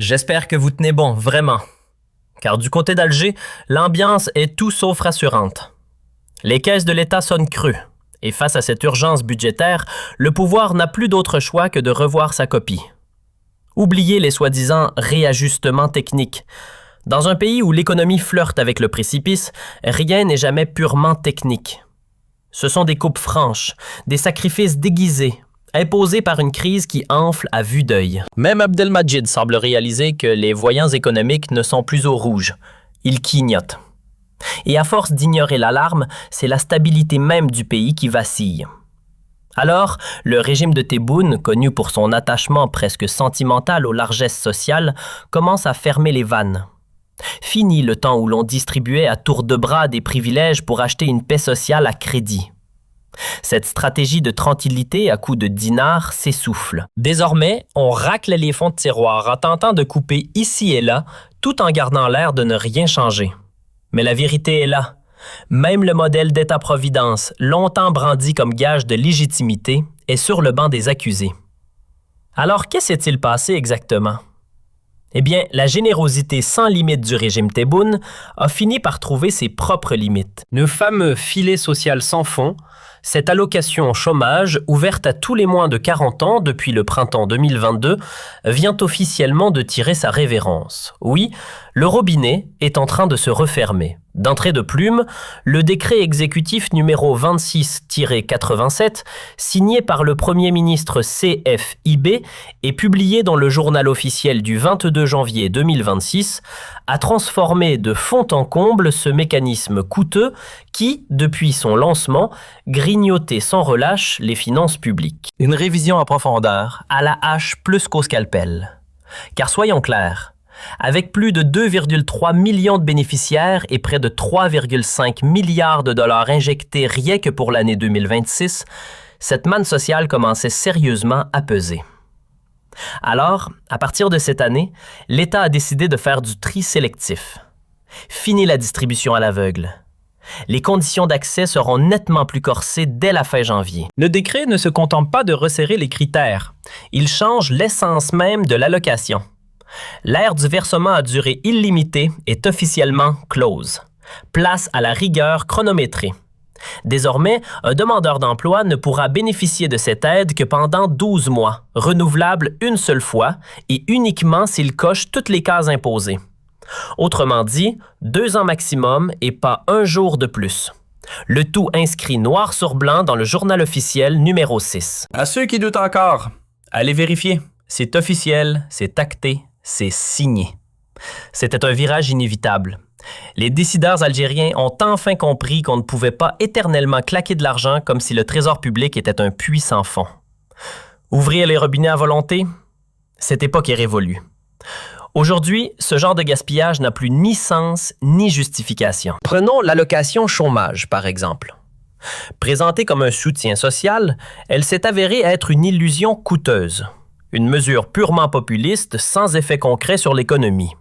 J'espère que vous tenez bon, vraiment. Car du côté d'Alger, l'ambiance est tout sauf rassurante. Les caisses de l'État sonnent creux, et face à cette urgence budgétaire, le pouvoir n'a plus d'autre choix que de revoir sa copie. Oubliez les soi-disant réajustements techniques. Dans un pays où l'économie flirte avec le précipice, rien n'est jamais purement technique. Ce sont des coupes franches, des sacrifices déguisés, imposés par une crise qui enfle à vue d'œil. Même Abdelmadjid semble réaliser que les voyants économiques ne sont plus au rouge. Ils clignotent. Et à force d'ignorer l'alarme, c'est la stabilité même du pays qui vacille. Alors, le régime de Tebboune, connu pour son attachement presque sentimental aux largesses sociales, commence à fermer les vannes. Fini le temps où l'on distribuait à tour de bras des privilèges pour acheter une paix sociale à crédit. Cette stratégie de tranquillité à coups de dinars s'essouffle. Désormais, on racle les fonds de tiroir en tentant de couper ici et là, tout en gardant l'air de ne rien changer. Mais la vérité est là. Même le modèle d'État-providence, longtemps brandi comme gage de légitimité, est sur le banc des accusés. Alors, qu'est-ce qui s'est-il passé exactement? Eh bien, la générosité sans limite du régime Tebboune a fini par trouver ses propres limites. Le fameux filet social sans fond, cette allocation chômage, ouverte à tous les moins de 40 ans depuis le printemps 2022, vient officiellement de tirer sa révérence. Oui, le robinet est en train de se refermer. D'entrée de plume, le décret exécutif numéro 26-87, signé par le Premier ministre CFIB et publié dans le journal officiel du 22 janvier 2026, a transformé de fond en comble ce mécanisme coûteux qui, depuis son lancement, grignotait sans relâche les finances publiques. Une révision en profondeur, à la hache plus qu'au scalpel. Car soyons clairs, avec plus de 2,3 millions de bénéficiaires et près de 3,5 milliards de dollars injectés rien que pour l'année 2026, cette manne sociale commençait sérieusement à peser. Alors, à partir de cette année, l'État a décidé de faire du tri sélectif. Fini la distribution à l'aveugle. Les conditions d'accès seront nettement plus corsées dès la fin janvier. Le décret ne se contente pas de resserrer les critères. Il change l'essence même de l'allocation. L'ère du versement à durée illimitée est officiellement close. Place à la rigueur chronométrée. Désormais, un demandeur d'emploi ne pourra bénéficier de cette aide que pendant 12 mois, renouvelable une seule fois et uniquement s'il coche toutes les cases imposées. Autrement dit, 2 ans maximum et pas un jour de plus. Le tout inscrit noir sur blanc dans le journal officiel numéro 6. À ceux qui doutent encore, allez vérifier. C'est officiel, c'est acté, c'est signé. C'était un virage inévitable. Les décideurs algériens ont enfin compris qu'on ne pouvait pas éternellement claquer de l'argent comme si le trésor public était un puits sans fond. Ouvrir les robinets à volonté? Cette époque est révolue. Aujourd'hui, ce genre de gaspillage n'a plus ni sens ni justification. Prenons l'allocation chômage, par exemple. Présentée comme un soutien social, elle s'est avérée être une illusion coûteuse. Une mesure purement populiste sans effet concret sur l'économie.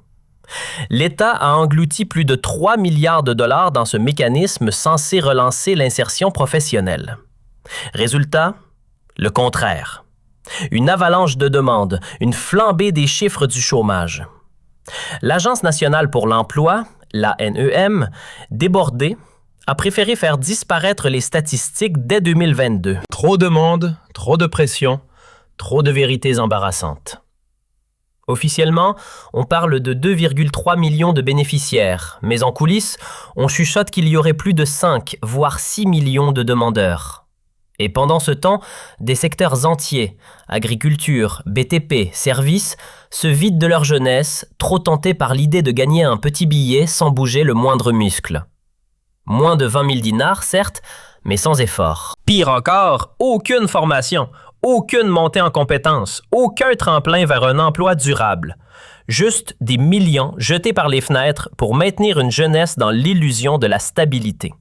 L'État a englouti plus de 3 milliards de dollars dans ce mécanisme censé relancer l'insertion professionnelle. Résultat, le contraire. Une avalanche de demandes, une flambée des chiffres du chômage. L'Agence nationale pour l'emploi, l'ANEM, débordée, a préféré faire disparaître les statistiques dès 2022. Trop de monde, trop de pression, trop de vérités embarrassantes. Officiellement, on parle de 2,3 millions de bénéficiaires, mais en coulisses, on chuchote qu'il y aurait plus de 5, voire 6 millions de demandeurs. Et pendant ce temps, des secteurs entiers, agriculture, BTP, services, se vident de leur jeunesse, trop tentés par l'idée de gagner un petit billet sans bouger le moindre muscle. Moins de 20 000 dinars, certes, mais sans effort. Pire encore, aucune formation, aucune montée en compétences, aucun tremplin vers un emploi durable. Juste des millions jetés par les fenêtres pour maintenir une jeunesse dans l'illusion de la stabilité.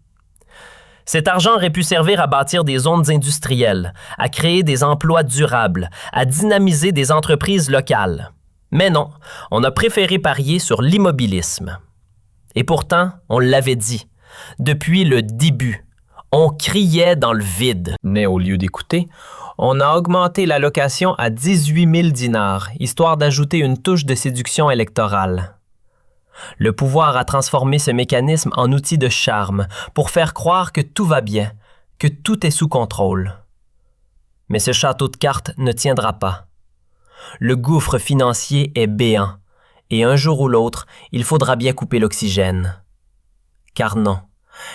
Cet argent aurait pu servir à bâtir des zones industrielles, à créer des emplois durables, à dynamiser des entreprises locales. Mais non, on a préféré parier sur l'immobilisme. Et pourtant, on l'avait dit, depuis le début, on criait dans le vide. Mais au lieu d'écouter, on a augmenté l'allocation à 18 000 dinars, histoire d'ajouter une touche de séduction électorale. Le pouvoir a transformé ce mécanisme en outil de charme pour faire croire que tout va bien, que tout est sous contrôle. Mais ce château de cartes ne tiendra pas. Le gouffre financier est béant, et un jour ou l'autre, il faudra bien couper l'oxygène. Car non,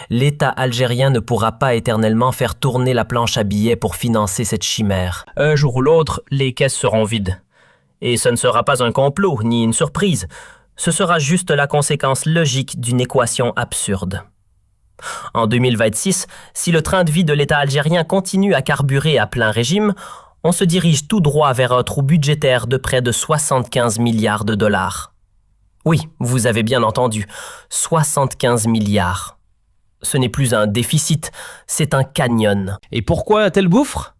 l'État algérien ne pourra pas éternellement faire tourner la planche à billets pour financer cette chimère. Un jour ou l'autre, les caisses seront vides. Et ce ne sera pas un complot, ni une surprise. Ce sera juste la conséquence logique d'une équation absurde. En 2026, si le train de vie de l'État algérien continue à carburer à plein régime, on se dirige tout droit vers un trou budgétaire de près de 75 milliards de dollars. Oui, vous avez bien entendu, 75 milliards. Ce n'est plus un déficit, c'est un canyon. Et pourquoi un tel gouffre?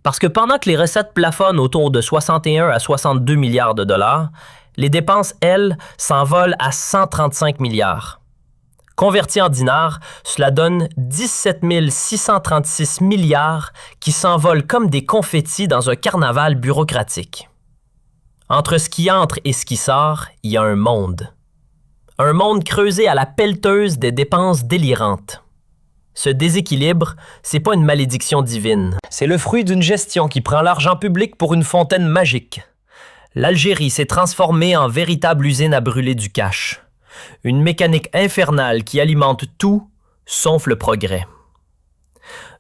Parce que pendant que les recettes plafonnent autour de 61 à 62 milliards de dollars, les dépenses, elles, s'envolent à 135 milliards. Converti en dinars, cela donne 17 636 milliards qui s'envolent comme des confettis dans un carnaval bureaucratique. Entre ce qui entre et ce qui sort, il y a un monde. Un monde creusé à la pelleteuse des dépenses délirantes. Ce déséquilibre, c'est pas une malédiction divine. C'est le fruit d'une gestion qui prend l'argent public pour une fontaine magique. L'Algérie s'est transformée en véritable usine à brûler du cash. Une mécanique infernale qui alimente tout, sauf le progrès.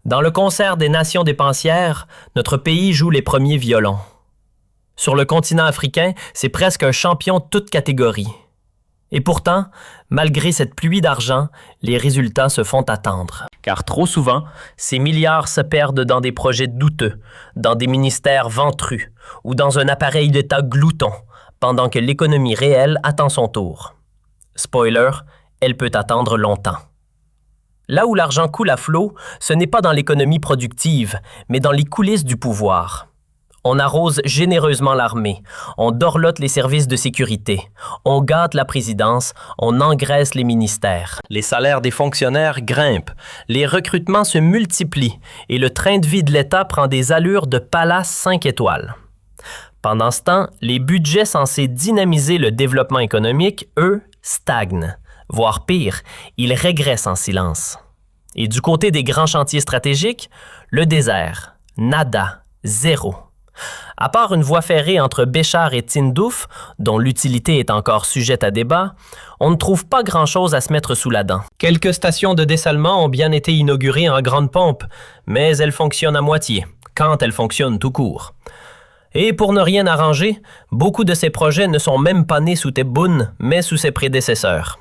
Dans le concert des nations dépensières, notre pays joue les premiers violons. Sur le continent africain, c'est presque un champion de toute catégorie. Et pourtant, malgré cette pluie d'argent, les résultats se font attendre. Car trop souvent, ces milliards se perdent dans des projets douteux, dans des ministères ventrus ou dans un appareil d'État glouton, pendant que l'économie réelle attend son tour. Spoiler, elle peut attendre longtemps. Là où l'argent coule à flot, ce n'est pas dans l'économie productive, mais dans les coulisses du pouvoir. On arrose généreusement l'armée, on dorlote les services de sécurité, on gâte la présidence, on engraisse les ministères. Les salaires des fonctionnaires grimpent, les recrutements se multiplient et le train de vie de l'État prend des allures de palace 5 étoiles. Pendant ce temps, les budgets censés dynamiser le développement économique, eux, stagnent. Voire pire, ils régressent en silence. Et du côté des grands chantiers stratégiques, le désert, nada, zéro. À part une voie ferrée entre Béchar et Tindouf, dont l'utilité est encore sujette à débat, on ne trouve pas grand-chose à se mettre sous la dent. Quelques stations de dessalement ont bien été inaugurées en grande pompe, mais elles fonctionnent à moitié, quand elles fonctionnent tout court. Et pour ne rien arranger, beaucoup de ces projets ne sont même pas nés sous Tebboune, mais sous ses prédécesseurs.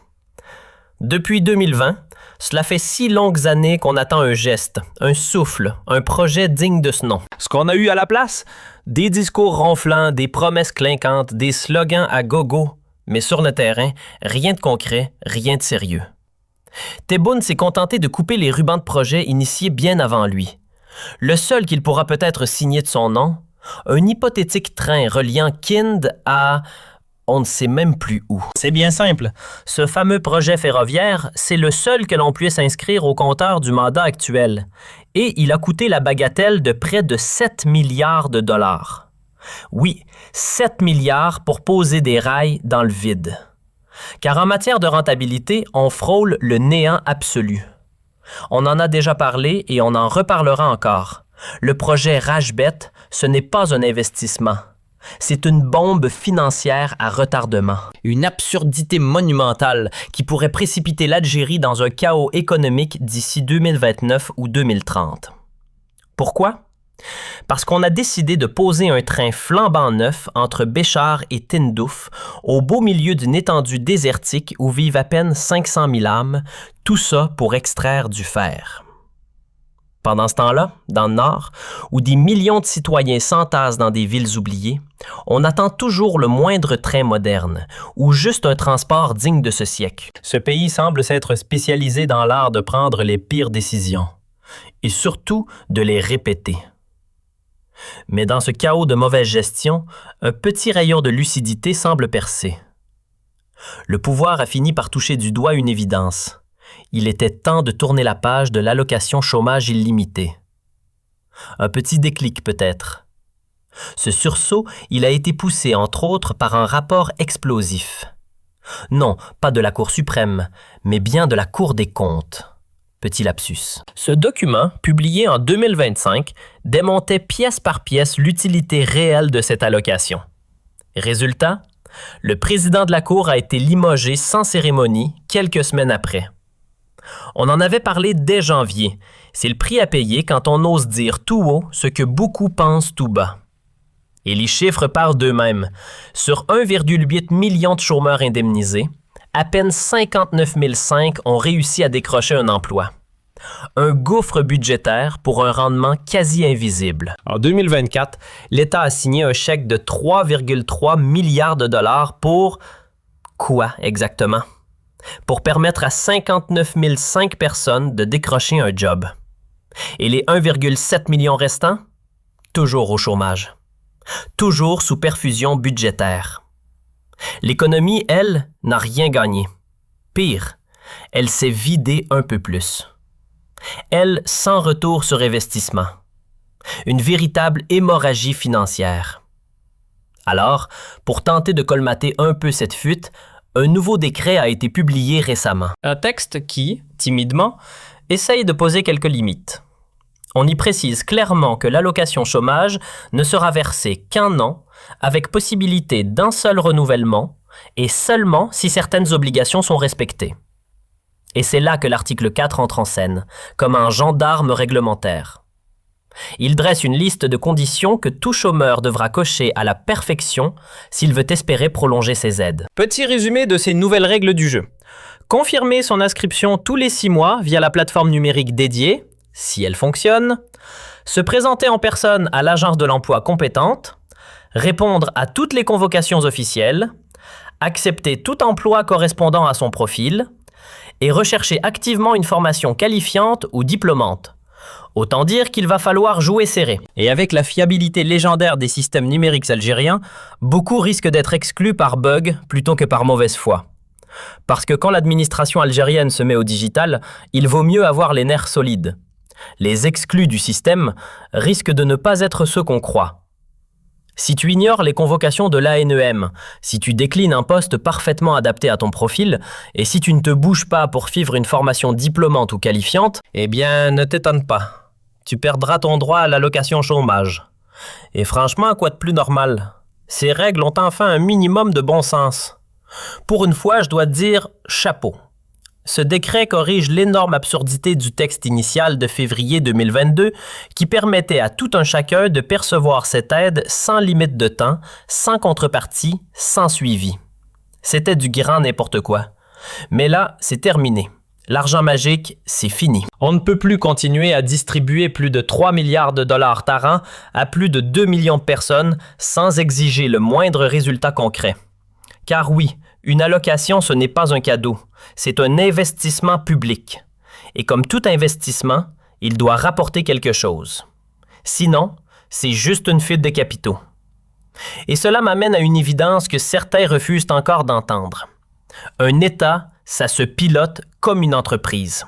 Depuis 2020, cela fait 6 longues années qu'on attend un geste, un souffle, un projet digne de ce nom. Ce qu'on a eu à la place? Des discours ronflants, des promesses clinquantes, des slogans à gogo, mais sur le terrain, rien de concret, rien de sérieux. Tebboune s'est contenté de couper les rubans de projets initiés bien avant lui. Le seul qu'il pourra peut-être signer de son nom, un hypothétique train reliant Kind à... on ne sait même plus où. C'est bien simple. Ce fameux projet ferroviaire, c'est le seul que l'on puisse inscrire au compteur du mandat actuel. Et il a coûté la bagatelle de près de 7 milliards de dollars. Oui, 7 milliards pour poser des rails dans le vide. Car en matière de rentabilité, on frôle le néant absolu. On en a déjà parlé et on en reparlera encore. Le projet Rajbet, ce n'est pas un investissement. C'est une bombe financière à retardement. Une absurdité monumentale qui pourrait précipiter l'Algérie dans un chaos économique d'ici 2029 ou 2030. Pourquoi? Parce qu'on a décidé de poser un train flambant neuf entre Béchar et Tindouf, au beau milieu d'une étendue désertique où vivent à peine 500 000 âmes, tout ça pour extraire du fer. Pendant ce temps-là, dans le Nord, où des millions de citoyens s'entassent dans des villes oubliées, on attend toujours le moindre train moderne, ou juste un transport digne de ce siècle. Ce pays semble s'être spécialisé dans l'art de prendre les pires décisions, et surtout de les répéter. Mais dans ce chaos de mauvaise gestion, un petit rayon de lucidité semble percer. Le pouvoir a fini par toucher du doigt une évidence. Il était temps de tourner la page de l'allocation chômage illimité. Un petit déclic peut-être. Ce sursaut, il a été poussé entre autres par un rapport explosif. Non, pas de la Cour suprême, mais bien de la Cour des comptes. Petit lapsus. Ce document, publié en 2025, démontait pièce par pièce l'utilité réelle de cette allocation. Résultat, le président de la Cour a été limogé sans cérémonie quelques semaines après. On en avait parlé dès janvier. C'est le prix à payer quand on ose dire tout haut ce que beaucoup pensent tout bas. Et les chiffres parlent d'eux-mêmes. Sur 1,8 million de chômeurs indemnisés, à peine 59 500 ont réussi à décrocher un emploi. Un gouffre budgétaire pour un rendement quasi invisible. En 2024, l'État a signé un chèque de 3,3 milliards de dollars pour... quoi exactement? Pour permettre à 59 005 personnes de décrocher un job. Et les 1,7 million restants? Toujours au chômage. Toujours sous perfusion budgétaire. L'économie, elle, n'a rien gagné. Pire, elle s'est vidée un peu plus. Elle, sans retour sur investissement. Une véritable hémorragie financière. Alors, pour tenter de colmater un peu cette fuite, un nouveau décret a été publié récemment. Un texte qui, timidement, essaye de poser quelques limites. On y précise clairement que l'allocation chômage ne sera versée qu'un an, avec possibilité d'un seul renouvellement, et seulement si certaines obligations sont respectées. Et c'est là que l'article 4 entre en scène, comme un gendarme réglementaire. Il dresse une liste de conditions que tout chômeur devra cocher à la perfection s'il veut espérer prolonger ses aides. Petit résumé de ces nouvelles règles du jeu. Confirmer son inscription tous les 6 mois via la plateforme numérique dédiée, si elle fonctionne, se présenter en personne à l'agence de l'emploi compétente, répondre à toutes les convocations officielles, accepter tout emploi correspondant à son profil et rechercher activement une formation qualifiante ou diplômante. Autant dire qu'il va falloir jouer serré. Et avec la fiabilité légendaire des systèmes numériques algériens, beaucoup risquent d'être exclus par bug plutôt que par mauvaise foi. Parce que quand l'administration algérienne se met au digital, il vaut mieux avoir les nerfs solides. Les exclus du système risquent de ne pas être ceux qu'on croit. Si tu ignores les convocations de l'ANEM, si tu déclines un poste parfaitement adapté à ton profil, et si tu ne te bouges pas pour suivre une formation diplômante ou qualifiante, eh bien, ne t'étonne pas. Tu perdras ton droit à l'allocation chômage. Et franchement, quoi de plus normal? Ces règles ont enfin un minimum de bon sens. Pour une fois, je dois te dire chapeau. Ce décret corrige l'énorme absurdité du texte initial de février 2022 qui permettait à tout un chacun de percevoir cette aide sans limite de temps, sans contrepartie, sans suivi. C'était du grand n'importe quoi. Mais là, c'est terminé. L'argent magique, c'est fini. On ne peut plus continuer à distribuer plus de 3 milliards de dollars par an à plus de 2 millions de personnes sans exiger le moindre résultat concret. Car oui, une allocation, ce n'est pas un cadeau, c'est un investissement public. Et comme tout investissement, il doit rapporter quelque chose. Sinon, c'est juste une fuite de capitaux. Et cela m'amène à une évidence que certains refusent encore d'entendre. Un État, ça se pilote comme une entreprise.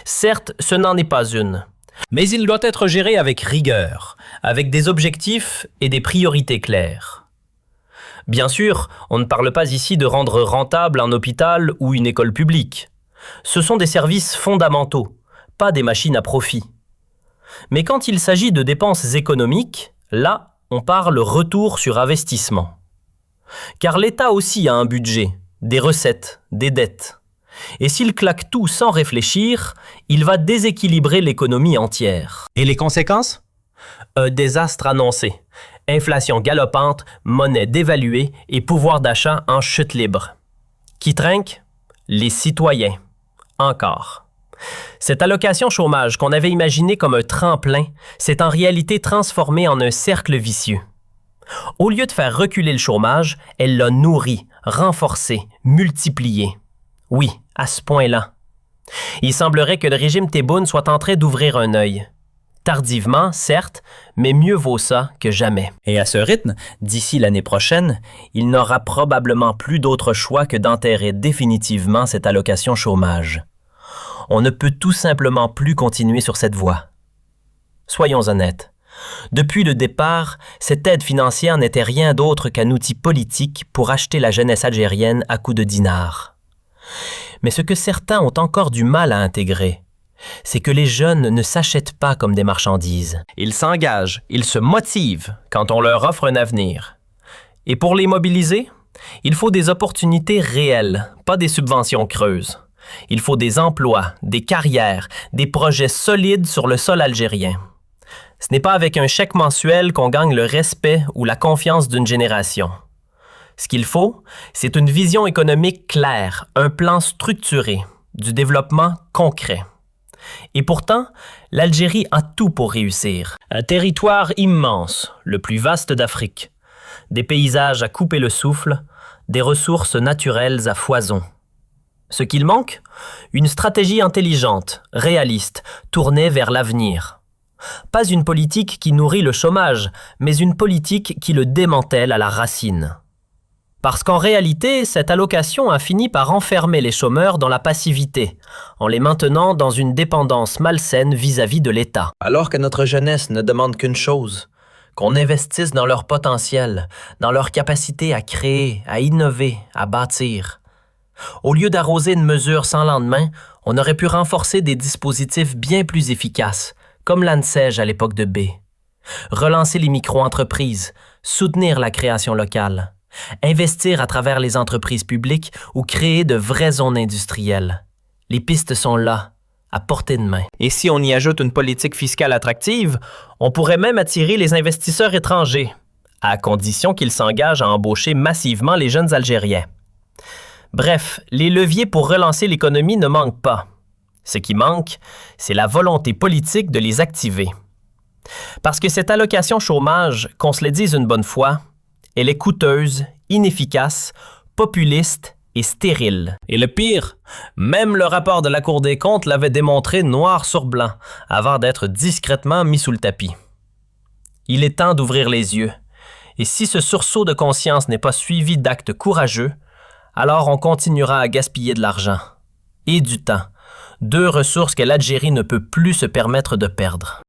Certes, ce n'en est pas une, mais il doit être géré avec rigueur, avec des objectifs et des priorités claires. Bien sûr, on ne parle pas ici de rendre rentable un hôpital ou une école publique. Ce sont des services fondamentaux, pas des machines à profit. Mais quand il s'agit de dépenses économiques, là, on parle retour sur investissement. Car l'État aussi a un budget, des recettes, des dettes. Et s'il claque tout sans réfléchir, il va déséquilibrer l'économie entière. Et les conséquences? Un désastre annoncé. Inflation galopante, monnaie dévaluée et pouvoir d'achat en chute libre. Qui trinque? Les citoyens. Encore. Cette allocation chômage qu'on avait imaginée comme un tremplin s'est en réalité transformée en un cercle vicieux. Au lieu de faire reculer le chômage, elle l'a nourri, renforcé, multiplié. Oui, à ce point-là. Il semblerait que le régime Tebboune soit en train d'ouvrir un œil. Tardivement, certes, mais mieux vaut ça que jamais. Et à ce rythme, d'ici l'année prochaine, il n'aura probablement plus d'autre choix que d'enterrer définitivement cette allocation chômage. On ne peut tout simplement plus continuer sur cette voie. Soyons honnêtes. Depuis le départ, cette aide financière n'était rien d'autre qu'un outil politique pour acheter la jeunesse algérienne à coups de dinars. Mais ce que certains ont encore du mal à intégrer, c'est que les jeunes ne s'achètent pas comme des marchandises. Ils s'engagent, ils se motivent quand on leur offre un avenir. Et pour les mobiliser, il faut des opportunités réelles, pas des subventions creuses. Il faut des emplois, des carrières, des projets solides sur le sol algérien. Ce n'est pas avec un chèque mensuel qu'on gagne le respect ou la confiance d'une génération. Ce qu'il faut, c'est une vision économique claire, un plan structuré, du développement concret. Et pourtant, l'Algérie a tout pour réussir. Un territoire immense, le plus vaste d'Afrique. Des paysages à couper le souffle, des ressources naturelles à foison. Ce qu'il manque? Une stratégie intelligente, réaliste, tournée vers l'avenir. Pas une politique qui nourrit le chômage, mais une politique qui le démantèle à la racine. Parce qu'en réalité, cette allocation a fini par enfermer les chômeurs dans la passivité, en les maintenant dans une dépendance malsaine vis-à-vis de l'État. Alors que notre jeunesse ne demande qu'une chose, qu'on investisse dans leur potentiel, dans leur capacité à créer, à innover, à bâtir. Au lieu d'arroser une mesure sans lendemain, on aurait pu renforcer des dispositifs bien plus efficaces, comme l'ANSEJ à l'époque de B. Relancer les micro-entreprises, soutenir la création locale, investir à travers les entreprises publiques ou créer de vraies zones industrielles. Les pistes sont là, à portée de main. Et si on y ajoute une politique fiscale attractive, on pourrait même attirer les investisseurs étrangers, à condition qu'ils s'engagent à embaucher massivement les jeunes Algériens. Bref, les leviers pour relancer l'économie ne manquent pas. Ce qui manque, c'est la volonté politique de les activer. Parce que cette allocation chômage, qu'on se le dise une bonne fois, elle est coûteuse, inefficace, populiste et stérile. Et le pire, même le rapport de la Cour des comptes l'avait démontré noir sur blanc, avant d'être discrètement mis sous le tapis. Il est temps d'ouvrir les yeux. Et si ce sursaut de conscience n'est pas suivi d'actes courageux, alors on continuera à gaspiller de l'argent et du temps, deux ressources que l'Algérie ne peut plus se permettre de perdre.